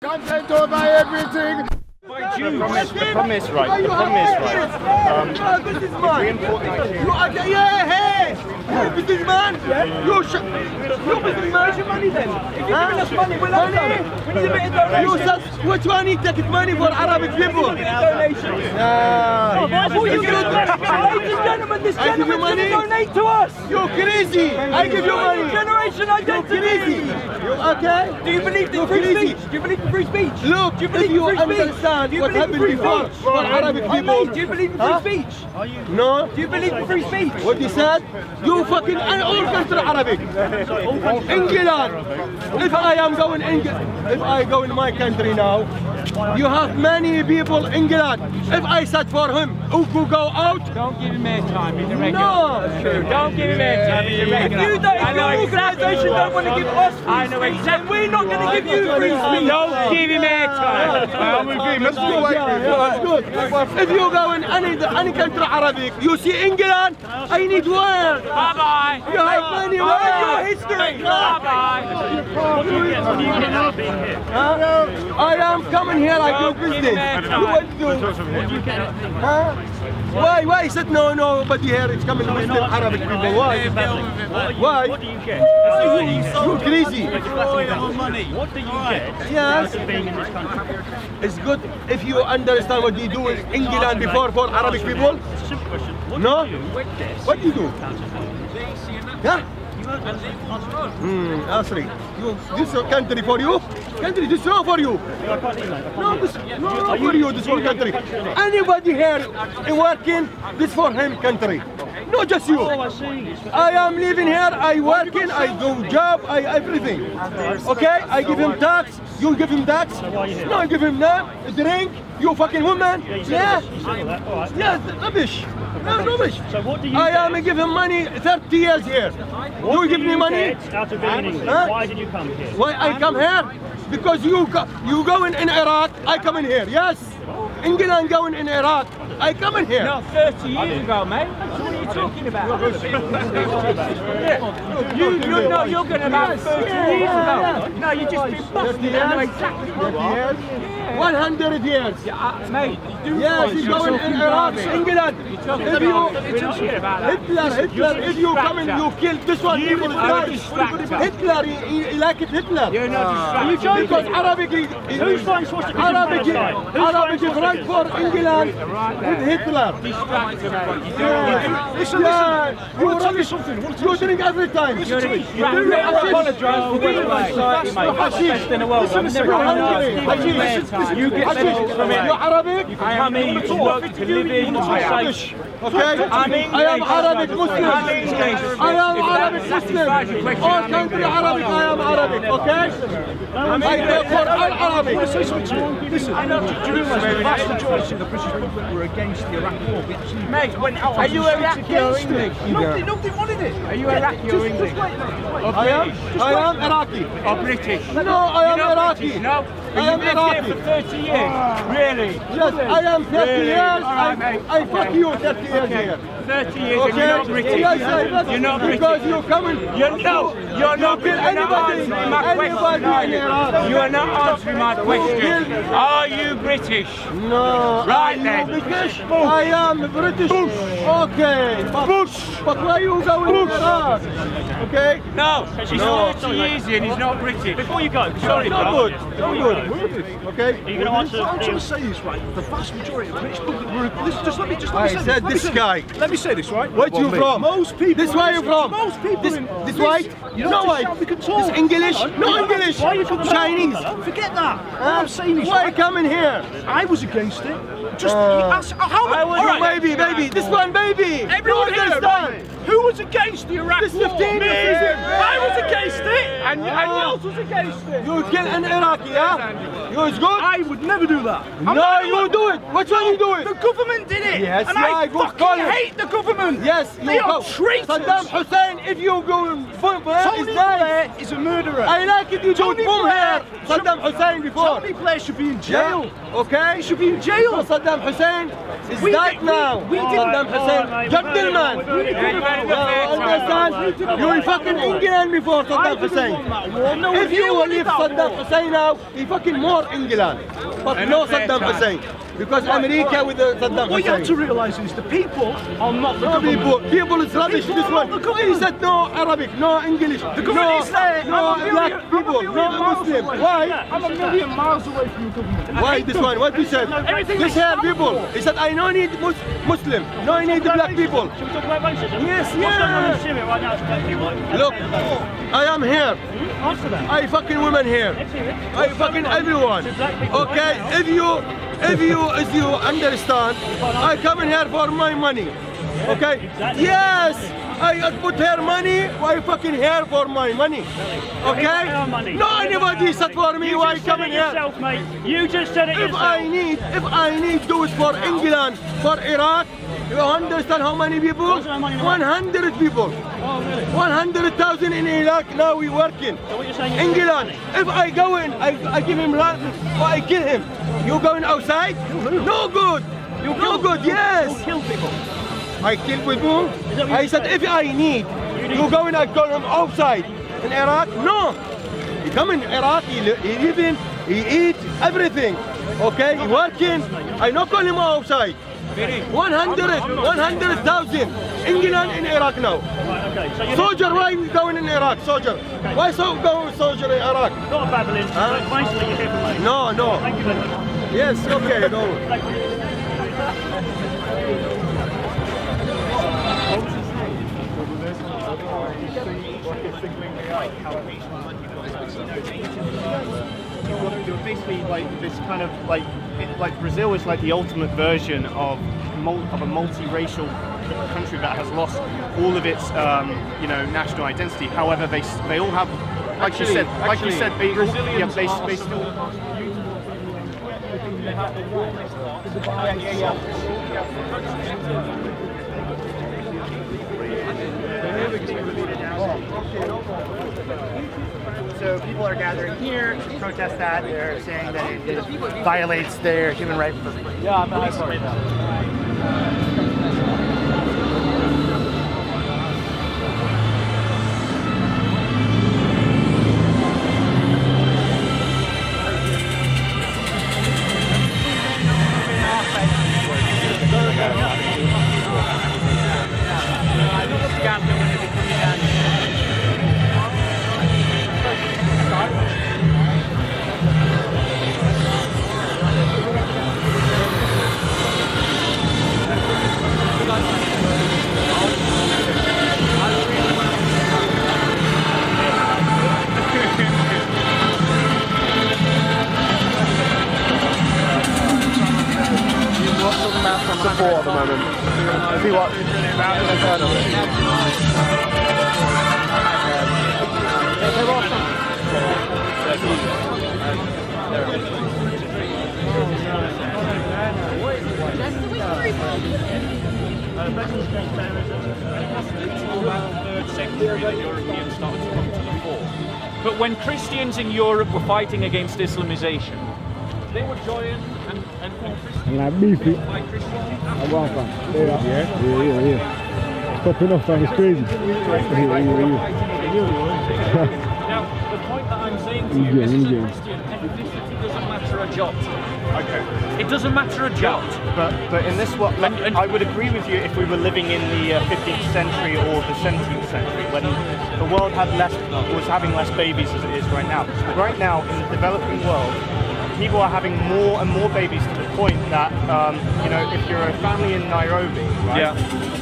Content over everything. The problem is right. This is mine. You are the businessman. You businessman. Where's your money then? If you're giving us money, we'll have some. We need a bit of donation. Which one is taking money for Arabic people? Donations. Ladies and gentlemen, this gentleman's going to donate to us. You're crazy. I give you money. Generation identity. You okay? Do you believe in free speech? Do you believe in free speech? Look, if you understand what happened before for Arabic people. Do you believe in free speech? No. Do you believe in free speech? What you said? You fucking all country Arabic. England. If I go in my country now, you have many people in England. If I said for him, who could go out? Don't give him airtime, he's a regular. No. That's true. Don't give him airtime, he's a regular. If your organisation don't want to give us free speech, then we're not going to give you free speech. Don't give him airtime. I'm with you. Let's go away. Good. If you go in any country Arabic, you see England, I need work. Bye-bye. You have many work. Your history. Bye-bye. I am coming here, I do business. What do you get? Why? He said no, nobody here is coming with the Arabic people. Why? Why? What do you get? You're crazy. What do you get? Yes. Being in this country? It's good if you understand what they do in England before for Arabic people. Simple question. No? What do you do? Yeah? Asri, this country for you? Country, this is not for you. No, this not for you, this for country. Anybody here working, this for him country. Not just you. Oh, I see. I am living here, I working, I do job, I everything. Okay? I give him tax, you give him tax. No, I give him a drink, you fucking woman. Yeah? Yeah, rubbish. No, rubbish. So what do you I am give him money 30 years here. You give me money? Out of being in England, why did you come here? Why I come here? Because you go in Iraq, I come in here. Yes. England going in Iraq, I come in here. Not 30 years ago, mate. What are you talking about? You're going about 30 years ago. No, you just been busted. I know exactly what you are. 100 years. Mate, yes, he's going in Iraq, England. If you, Hitler, if you come and you kill this one, people die. Hitler, he like it Hitler. You're not distracted. Because Arabic is right for England with Hitler. Listen, you tell me something. You drink every time. You apologise for being in society, mate. That's the best in the world. I've never asked you get benefits from it. You're Arabic? You can come in, you can work, you can live in, you can say. Okay? I am Arabic Muslim. I am Arabic Muslim. All country Arabic, I am Arabic, okay? I go for all Arabic. Listen, do you realise the vast majority of the British public were against the Iraqi war? Mate, are you Iraqi or English? Nobody wanted it. Are you Iraqi or English? I am Iraqi. Or British? No, I am Iraqi. No? I am Iraqi. You've lived here for 30 years? Really? Yes, I am 30 years. I fuck you 30 years here. 30 years and you're not British. Yes, you're not British. Because you're coming. You're not answering my question. You are not answering my question. Are you British? No. Right then. British? I am British. Okay. But why you going to Iraq? Okay? No, he's 30 years in, he's not British. Before you go, sorry, Not good. Not good. Okay? Are you going to answer? What I'm trying to say is, right, the vast majority of British public were... Just let me I say said this guy. Let me say this, right? Where you from? Most people... This where you from? Most people... This white? No white. This English? No English. Why are you coming Chinese. Forget that. What I'm saying is... Why coming here? I was against it. Just... how... Oh, baby. This one, baby. Everyone here, understand. Who was against the Iraq This war? 15 Me. years. I was against it. And else was against it. You kill an Iraqi, yeah? You is good? I would never do that. No, you do it. Which one you do it? The government did it. Yes, and yeah, I good fucking hate the government. Yes, they are traitors. Saddam Hussein, if you go in football, Tony is nice. Blair is a murderer. I like it. You don't boom here. Saddam Hussein before. Tony Blair should be in jail. Yeah. Okay? He should be in jail. So Saddam Hussein is dead now. Saddam Hussein, gentleman. Understand? You were fucking England before Saddam Hussein. If you will leave Saddam Hussein now, he fucking more for England, but no Saddam Hussein. Because America with the Saddam What you have to Hussein. realise is the people are not the No government. people is rubbish. People This are one. not the government. He said no Arabic, no English, The government is there. no I'm a black million people, no miles Muslim. away. Why? I'm a million miles away from the government. Why this one? What he said? Everything This they here stand people. for. He said I don't need Muslim. No, I need black people. Should we talk about racism? Yes, What's going on in yes. Syria right now? Look, I am here. Answer that. I fucking women here. I fucking everyone. Okay, if you understand, I come in here for my money. Okay? Yes, I put here money. I fucking here for my money. Okay? No anybody said for me why I come in here. Yourself, mate. You just said it If yourself. I need do it for England, for Iraq, you understand how many people? What's the money in Iraq? 100 people. Oh, really? 100,000 in Iraq. Now we working. So what you're saying is England. If I go in, I give him land, or I kill him. You going outside? No good. No good. Yes. You'll kill people. I kill people. that what I you said say? if I need, you go in, I call him outside. In Iraq, no. He come in Iraq, he live in, he eat everything. Okay, he working. I not call him outside. 100,000 England in Iraq now. Right, okay. So you're Soldier, why you going in Iraq? Soldier. Why so going soldier in Iraq? not babbling. Huh? But basically you're here for me. No, no. Thank you very much. Yes, okay, go. Thank you. You're basically like this kind of like Brazil is like the ultimate version of a multiracial country that has lost all of its national identity. However, they all have, like you said, they still. So people are gathering here to protest that. They're saying that it violates their human rights. Yeah, I'm sorry. Support at the moment. See what? I've heard of But when Christians in Europe were fighting against Islamization, they would join and And I beef it. by Christians. I'm going from. Yeah. Stopping off, man, it's crazy. Now, the point that I'm saying to you, this is a Christian, ethnicity doesn't matter a jot. Okay. It doesn't matter a jot. But in this one, I would agree with you if we were living in the 15th century or the 17th century, when the world was having less babies as it is right now. Right now, in the developing world, people are having more and more babies to the point that, if you're a family in Nairobi, right,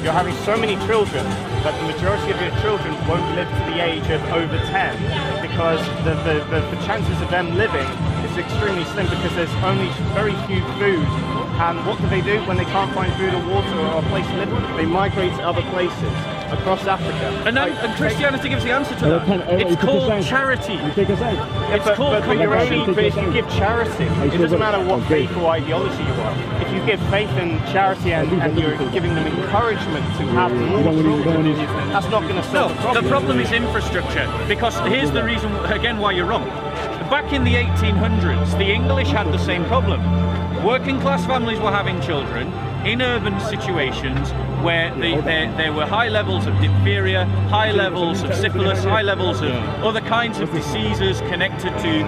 you're having so many children that the majority of your children won't live to the age of over 10 because the chances of them living is extremely slim because there's only very few food. And what do they do when they can't find food or water or a place to live? They migrate to other places across Africa. And Christianity gives the answer to that. It's called charity. Take a side. It's called but if you give charity, it doesn't matter what faith or ideology you are. If you give faith and charity and you're giving them encouragement to have more children, that's not going to solve the problem. The problem is infrastructure, because here's the reason, again, why you're wrong. Back in the 1800s, the English had the same problem. Working class families were having children, in urban situations where there were high levels of diphtheria, high levels of syphilis, high levels of other kinds of diseases connected to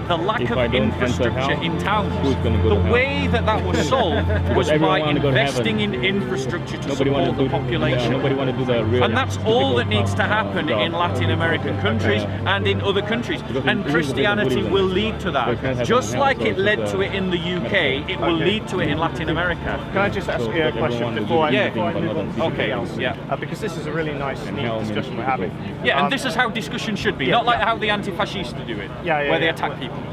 the lack of infrastructure in towns. The way that was solved was by investing in infrastructure to support the population. And that's all that needs to happen in Latin American countries and in other countries. And Christianity will lead to that. Just like it led to it in the UK, it will lead to it in Latin America. Can I just ask you a question before I move on to okay. else? Because this is a really nice, neat discussion we're having. Yeah, and this is how discussion should be, not like how the anti-fascists do it, where they attack people. I'm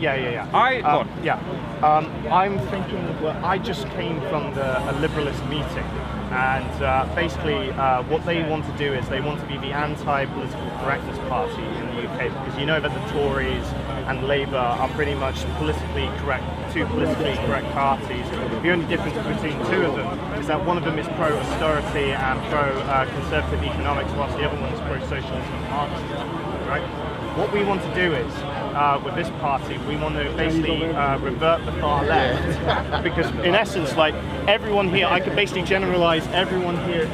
thinking, well, I just came from a liberalist meeting, and basically what they want to do is they want to be the anti-political correctness party in the UK, because you know that the Tories and Labour are pretty much two politically correct parties. The only difference between the two of them is that one of them is pro-austerity and pro-conservative economics, whilst the other one is pro-socialism and Marxism, right? What we want to do is, with this party, we want to basically revert the far left, because in essence, like, everyone here, I could basically generalize everyone here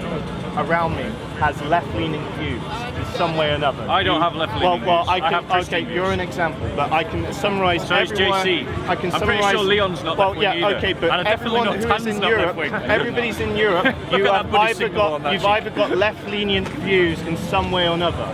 around me has left-leaning views in some way or another. I don't have left-leaning views. I can, okay, you're an example, but I can summarize so everyone. JC. I can I'm summarize, pretty sure Leon's not left-wing either. Okay, but everyone who's in Europe, everybody's in Europe, you've either got left-leaning views in some way or another,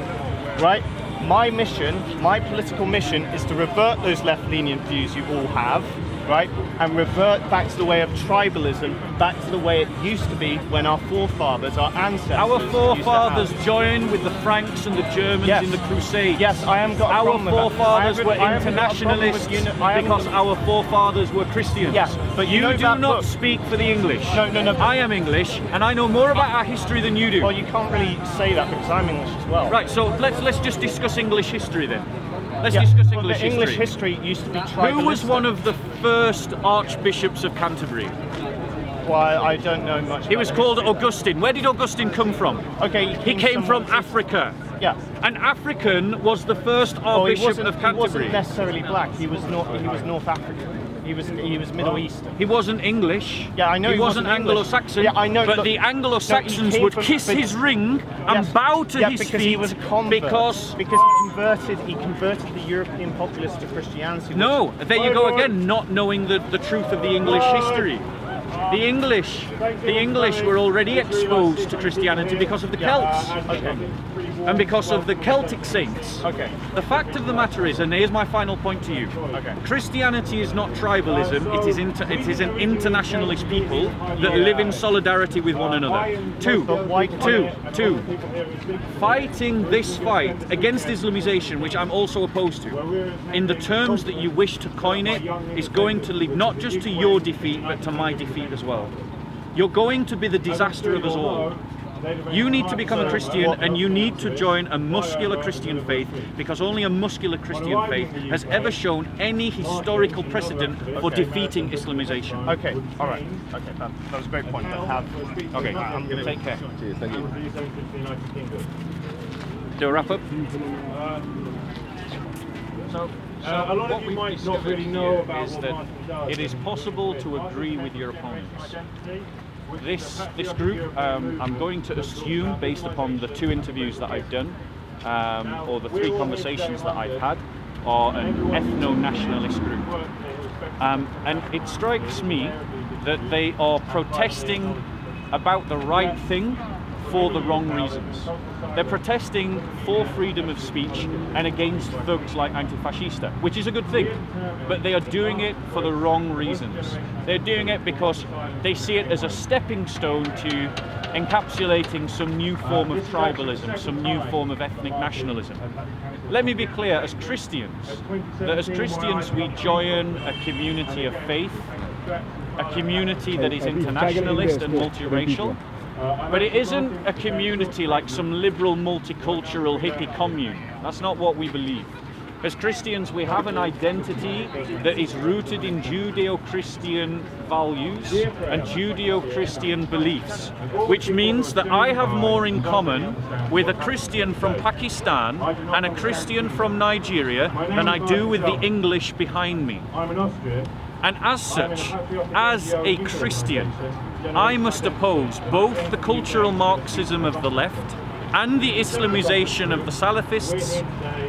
right? My mission, my political mission, is to revert those left-leaning views you all have, right, and revert back to the way of tribalism, back to the way it used to be when our forefathers, our ancestors, our forefathers joined with the Franks and the Germans in the Crusades. Yes, I am got a problem with that. Our forefathers were internationalists because our forefathers were Christians. Yes, but you do not speak for the English. No. I am English, and I know more about our history than you do. Well, you can't really say that because I'm English as well. Right, so let's just discuss English history then. Let's discuss English history. English history used to be tribalistic. Who was one of the first archbishops of Canterbury? Well, I don't know much. He was called Augustine. Where did Augustine come from? Okay, he came from Africa. Yeah. An African was the first archbishop of Canterbury. He wasn't necessarily black. He was North African. He was Middle Eastern. He wasn't English. Yeah, I know. He wasn't Anglo-Saxon. Yeah, I know. But the Anglo-Saxons would kiss his ring and bow to his feet he was a convert. because he converted the European populace to Christianity. No, there you go again, not knowing the truth of the English history. The English were already exposed to Christianity because of the Celts. And because of the Celtic saints. The fact of the matter is, and here's my final point to you, Christianity is not tribalism, it is an internationalist people that live in solidarity with one another. Two, fighting this fight against Islamization, which I'm also opposed to, in the terms that you wish to coin it, is going to lead not just to your defeat, but to my defeat as well. You're going to be the disaster of us all. You need to become a Christian, and you need to join a muscular Christian faith, because only a muscular Christian faith has ever shown any historical precedent for defeating Islamization. Okay, all right. Okay, that was a great point. Okay, I'm going to take care. Cheers, thank you. Do a wrap up. So a lot of you might not really know about is that it is possible to agree with your opponents. This group, I'm going to assume, based upon the 2 interviews that I've done, or the 3 conversations that I've had, are an ethno-nationalist group. And it strikes me that they are protesting about the right thing for the wrong reasons. They're protesting for freedom of speech and against thugs like Antifascista, which is a good thing, but they are doing it for the wrong reasons. They're doing it because they see it as a stepping stone to encapsulating some new form of tribalism, some new form of ethnic nationalism. Let me be clear, as Christians, that as Christians we join a community of faith, a community that is internationalist and multiracial, but it isn't a community like some liberal multicultural hippie commune. That's not what we believe. As Christians, we have an identity that is rooted in Judeo-Christian values and Judeo-Christian beliefs, which means that I have more in common with a Christian from Pakistan and a Christian from Nigeria than I do with the English behind me. And as such, as a Christian, I must oppose both the cultural Marxism of the left and the Islamization of the Salafists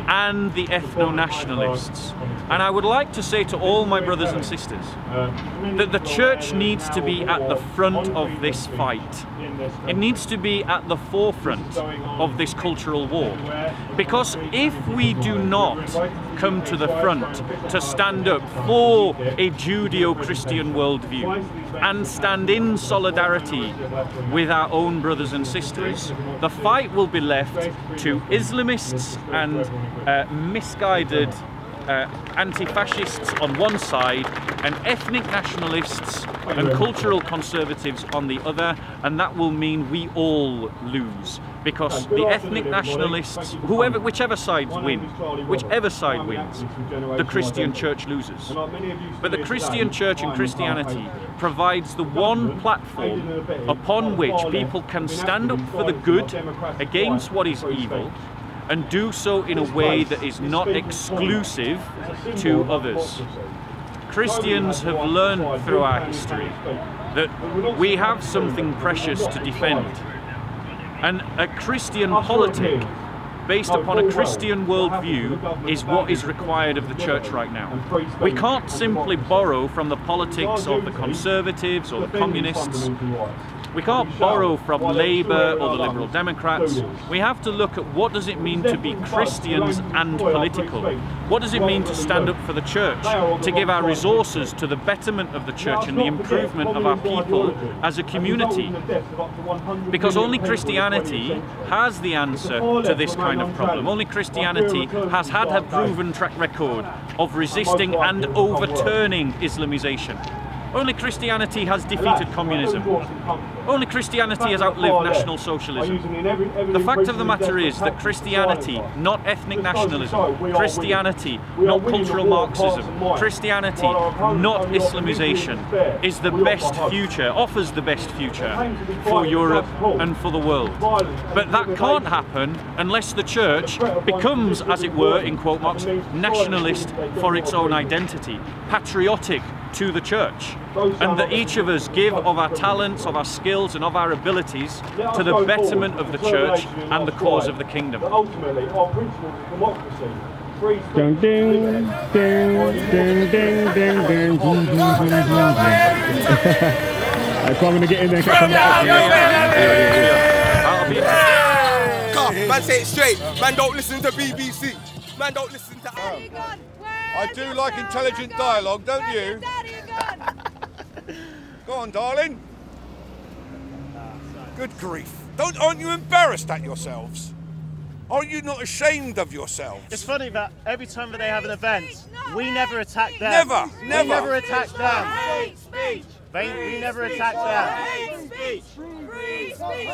and the ethno-nationalists. And I would like to say to all my brothers and sisters that the church needs to be at the front of this fight. It needs to be at the forefront of this cultural war. Because if we do not come to the front to stand up for a Judeo-Christian worldview and stand in solidarity with our own brothers and sisters, the fight will be left to Islamists and misguided anti-fascists on one side and ethnic nationalists and cultural conservatives on the other, and that will mean we all lose, because the ethnic nationalists, whichever side wins, the Christian church loses. But the Christian church and Christianity provides the one platform upon which people can stand up for the good against what is evil, and do so in a way that is not exclusive to others. Christians have learned through our history that we have something precious to defend. And a Christian politic based upon a Christian worldview is what is required of the church right now. We can't simply borrow from the politics of the conservatives or the communists. We can't borrow from Labour or the Liberal Democrats. We have to look at what does it mean to be Christians and political. What does it mean to stand up for the church, to give our resources to the betterment of the church and the improvement of our people as a community. Because only Christianity has the answer to this kind of problem. Only Christianity has had a proven track record of resisting and overturning Islamization. Only Christianity has defeated communism. Only Christianity has outlived National Socialism. The fact of the matter is that Christianity, not ethnic nationalism, Christianity, not cultural Marxism, Christianity, not Islamization, is the best future, offers the best future for Europe and for the world. But that can't happen unless the church becomes, as it were, in quote marks, nationalist for its own identity, patriotic to the church, and that each of us give of our talents, of our skills and of our abilities to the betterment of the church and the cause of the kingdom. Ultimately, our principles of democracy, free speech. Ding, ding, ding, ding, ding, ding, ding. I'm going to get in there. Man, say it straight. Man, don't listen to BBC. Man, don't listen to. I do like intelligent dialogue, don't you? Go on, darling. Good grief. Aren't you embarrassed at yourselves? Are you not ashamed of yourselves? It's funny that every time that they have an event, we never attack them. Never. We never attack them. Hate speech. We never attack them. Hate speech. Free speech.